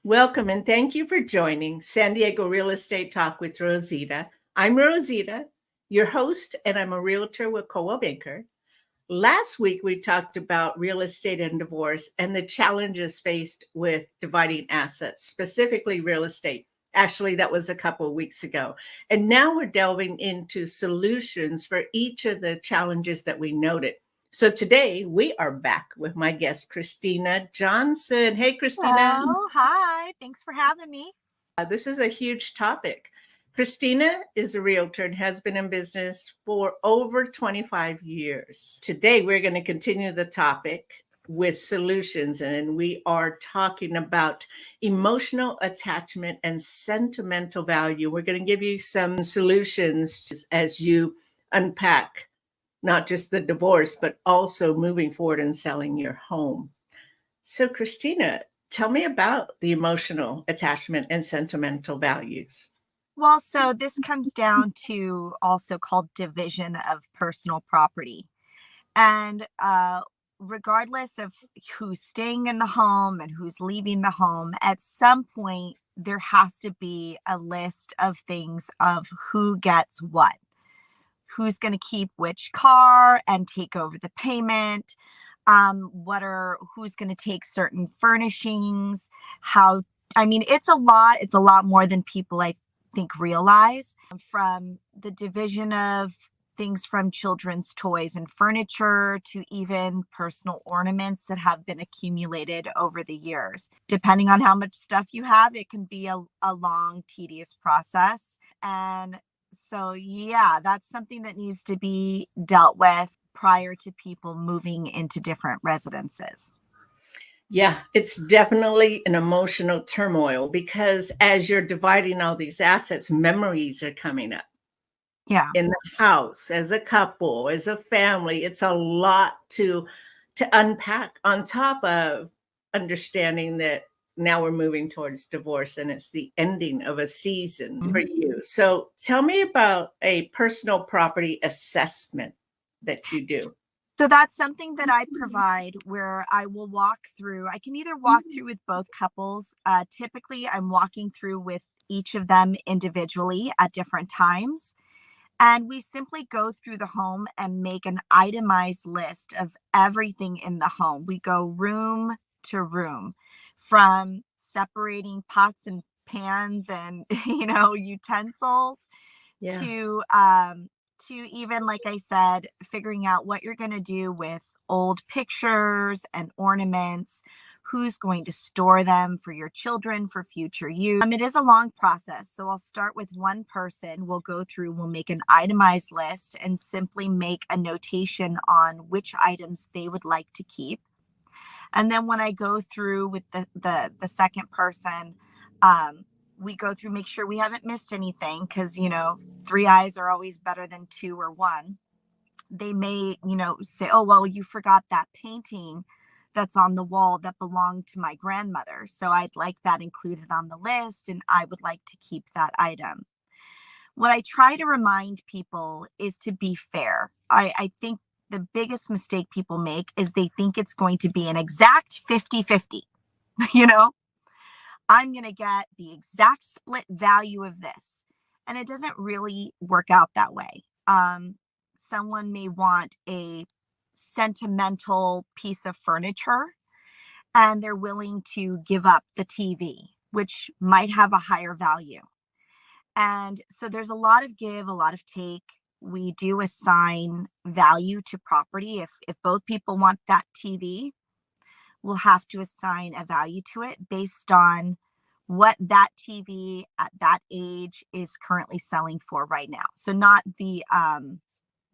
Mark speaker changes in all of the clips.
Speaker 1: Welcome and thank you for joining San Diego Real Estate Talk with Rosita. I'm Rosita, your host, and I'm a realtor with Coldwell Banker. Last week, we talked about real estate and divorce and the challenges faced with dividing assets, specifically real estate. Actually, that was a couple of weeks ago. And now we're delving into solutions for each of the challenges that we noted. So today we are back with my guest, Christina Johnson. Hey, Christina.
Speaker 2: Oh, hi. Thanks for having me.
Speaker 1: This is a huge topic. Christina is a realtor and has been in business for over 25 years. Today, we're going to continue the topic with solutions, and we are talking about emotional attachment and sentimental value. We're going to give you some solutions as you unpack not just the divorce, but also moving forward and selling your home. So, Christina, tell me about the emotional attachment and sentimental values.
Speaker 2: Well, so this comes down to also called division of personal property. And regardless of who's staying in the home and who's leaving the home, at some point, there has to be a list of things of who gets what, who's going to keep which car and take over the payment, who's going to take certain furnishings, it's a lot more than people I think realize, from the division of things from children's toys and furniture to even personal ornaments that have been accumulated over the years. Depending on how much stuff you have, it can be a long, tedious process. And so, yeah, that's something that needs to be dealt with prior to people moving into different residences.
Speaker 1: Yeah, it's definitely an emotional turmoil because as you're dividing all these assets, memories are coming up.
Speaker 2: Yeah.
Speaker 1: In the house, as a couple, as a family, it's a lot to unpack on top of understanding that now we're moving towards divorce and it's the ending of a season for you. So tell me about a personal property assessment that you do.
Speaker 2: So that's something that I provide where I will walk through. I can either walk through with both couples. Typically, I'm walking through with each of them individually at different times. And we simply go through the home and make an itemized list of everything in the home. We go room to room, from separating pots and pans and, utensils
Speaker 1: Yeah.
Speaker 2: to even, like I said, figuring out what you're going to do with old pictures and ornaments, who's going to store them for your children for future use. It is a long process. So I'll start with one person. We'll go through, we'll make an itemized list and simply make a notation on which items they would like to keep. And then when I go through with the second person, we go through, make sure we haven't missed anything, because, 3 eyes are always better than 2 or 1. They may, say, oh, well, you forgot that painting that's on the wall that belonged to my grandmother. So I'd like that included on the list, and I would like to keep that item. What I try to remind people is to be fair. I think the biggest mistake people make is they think it's going to be an exact 50-50, I'm going to get the exact split value of this. And it doesn't really work out that way. Someone may want a sentimental piece of furniture and they're willing to give up the TV, which might have a higher value. And so there's a lot of give, a lot of take. We do assign value to property. If both people want that TV, we'll have to assign a value to it based on what that TV at that age is currently selling for right now. So not the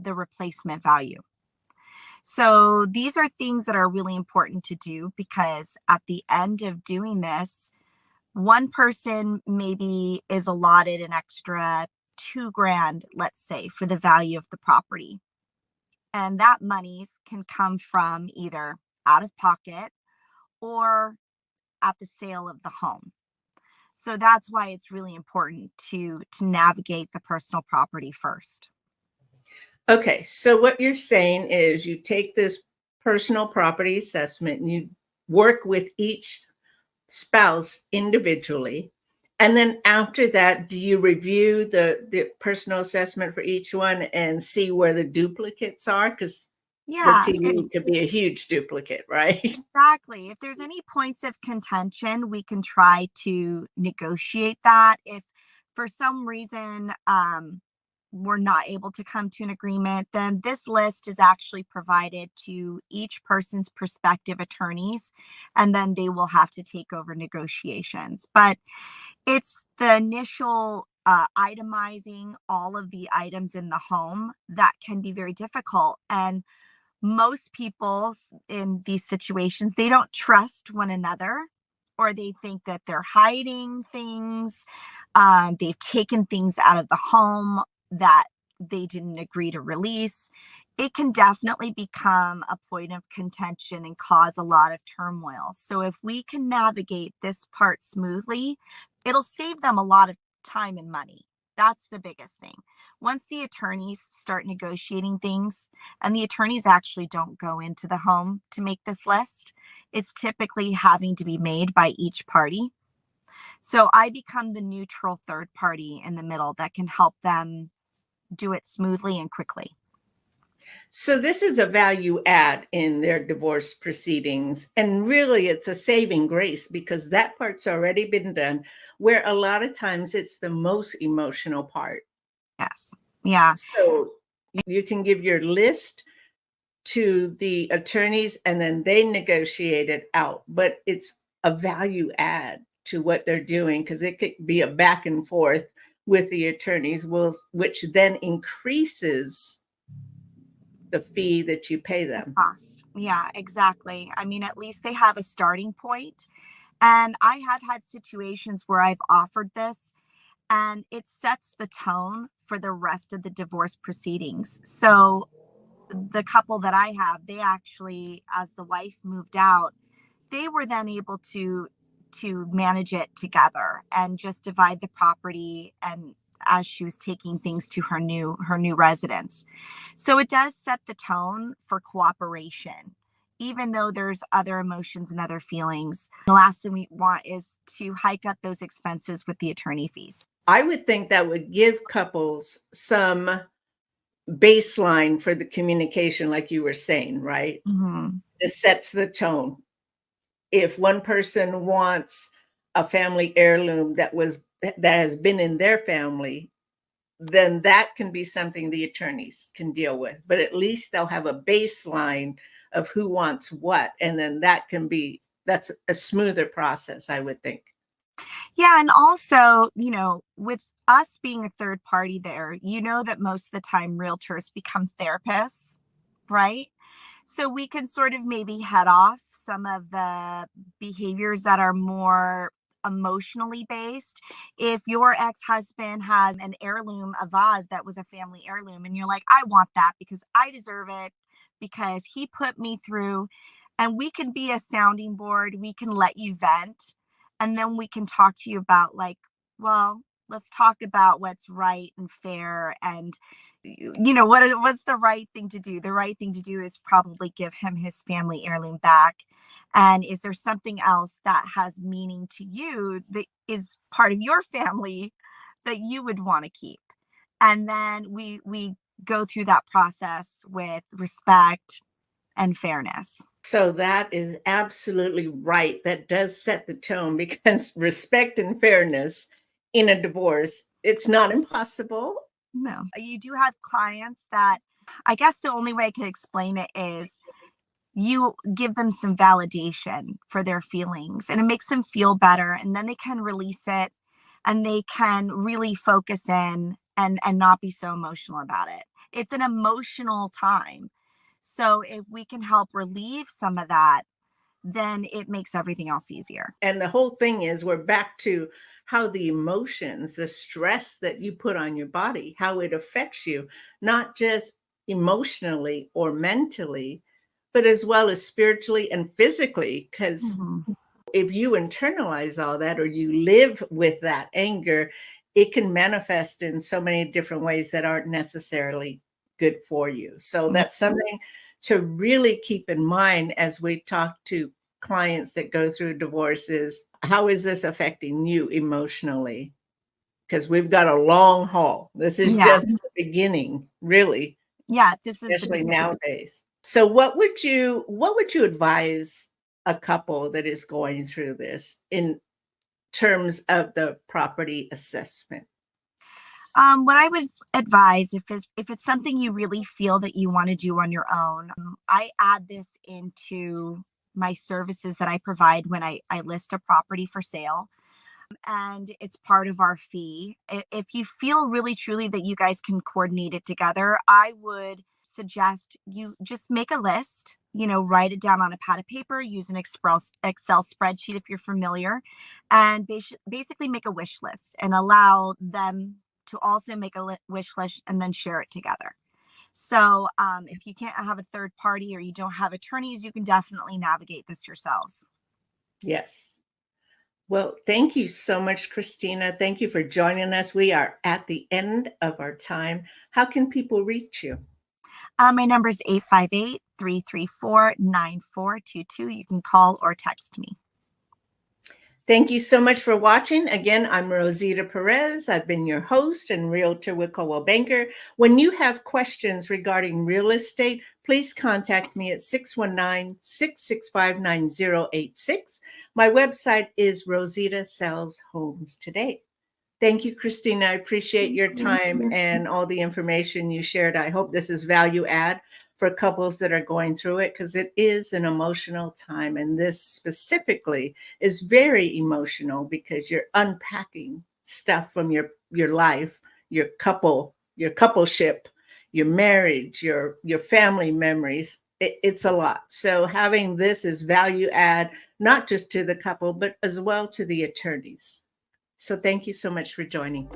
Speaker 2: replacement value. So these are things that are really important to do, because at the end of doing this, one person maybe is allotted an extra $2,000, let's say, for the value of the property. And that monies can come from either out of pocket or at the sale of the home. So that's why it's really important to navigate the personal property first.
Speaker 1: Okay, so what you're saying is you take this personal property assessment and you work with each spouse individually. And then after that, do you review the personal assessment for each one and see where the duplicates are? Because the
Speaker 2: Yeah,
Speaker 1: TV could be a huge duplicate, right?
Speaker 2: exactly. If there's any points of contention, we can try to negotiate that. If for some reason we're not able to come to an agreement, then this list is actually provided to each person's prospective attorneys, and then they will have to take over negotiations. But it's the initial itemizing all of the items in the home that can be very difficult. And most people in these situations, they don't trust one another, or they think that they're hiding things. They've taken things out of the home that they didn't agree to release. It can definitely become a point of contention and cause a lot of turmoil. So if we can navigate this part smoothly, it'll save them a lot of time and money. That's the biggest thing. Once the attorneys start negotiating things, and the attorneys actually don't go into the home to make this list, it's typically having to be made by each party. So I become the neutral third party in the middle that can help them do it smoothly and quickly.
Speaker 1: So this is a value add in their divorce proceedings. And really, it's a saving grace because that part's already been done, where a lot of times it's the most emotional part.
Speaker 2: Yes. Yeah.
Speaker 1: So you can give your list to the attorneys and then they negotiate it out. But it's a value add to what they're doing because it could be a back and forth with the attorneys, which then increases the fee that you pay them.
Speaker 2: Cost. Yeah, exactly. I mean, at least they have a starting point. And I have had situations where I've offered this, and it sets the tone for the rest of the divorce proceedings. So the couple that I have, they actually, as the wife moved out, they were then able to manage it together and just divide the property, and as she was taking things to her new residence. So it does set the tone for cooperation, even though there's other emotions and other feelings. The last thing we want is to hike up those expenses with the attorney fees.
Speaker 1: I would think that would give couples some baseline for the communication, like you were saying, right?
Speaker 2: Mm-hmm.
Speaker 1: This sets the tone. If one person wants a family heirloom that has been in their family, then that can be something the attorneys can deal with. But at least they'll have a baseline of who wants what, and then that's a smoother process, I would think.
Speaker 2: Yeah, and also, with us being a third party there, that most of the time realtors become therapists, right? So we can sort of maybe head off some of the behaviors that are more emotionally based. If your ex-husband has an heirloom, a vase that was a family heirloom, and you're like, I want that because I deserve it, because he put me through, and we can be a sounding board, we can let you vent, and then we can talk to you about, like, well, let's talk about what's right and fair, and what's the right thing to do. The right thing to do is probably give him his family heirloom back. And is there something else that has meaning to you that is part of your family that you would want to keep? And then we go through that process with respect and fairness.
Speaker 1: So that is absolutely right. That does set the tone because respect and fairness in a divorce, it's not impossible.
Speaker 2: No, you do have clients that, I guess the only way I could explain it is you give them some validation for their feelings, and it makes them feel better, and then they can release it, and they can really focus in and not be so emotional about it. It's an emotional time. So if we can help relieve some of that, then it makes everything else easier.
Speaker 1: And the whole thing is we're back to how the emotions, the stress that you put on your body, how it affects you, not just emotionally or mentally, but as well as spiritually and physically. Because if you internalize all that or you live with that anger, it can manifest in so many different ways that aren't necessarily good for you. So that's something to really keep in mind as we talk to clients that go through divorce is, how is this affecting you emotionally? Because we've got a long haul. This is
Speaker 2: Yeah.
Speaker 1: just the beginning, really,
Speaker 2: Yeah, this is the
Speaker 1: especially
Speaker 2: beginning.
Speaker 1: nowadays. So what would you advise a couple that is going through this in terms of the property assessment?
Speaker 2: What I would advise, if it's something you really feel that you want to do on your own, I add this into my services that I provide when I list a property for sale, and it's part of our fee. If you feel really truly that you guys can coordinate it together, I would suggest you just make a list, write it down on a pad of paper, use an Excel spreadsheet if you're familiar, and basically make a wish list and allow them to also make a wish list and then share it together. So if you can't have a third party or you don't have attorneys, you can definitely navigate this yourselves.
Speaker 1: Yes. Well, thank you so much, Christina. Thank you for joining us. We are at the end of our time. How can people reach you?
Speaker 2: My number is 858-334-9422. You can call or text me.
Speaker 1: Thank you so much for watching. Again, I'm Rosita Perez. I've been your host and realtor with Coldwell Banker. When you have questions regarding real estate, please contact me at 619-665-9086. My website is Rosita Sells Homes Today. Thank you, Christina. I appreciate your time and all the information you shared. I hope this is value add for couples that are going through it, because it is an emotional time. And this specifically is very emotional because you're unpacking stuff from your life, your coupleship, your marriage, your family memories. It's a lot. So having this is value add, not just to the couple, but as well to the attorneys. So thank you so much for joining.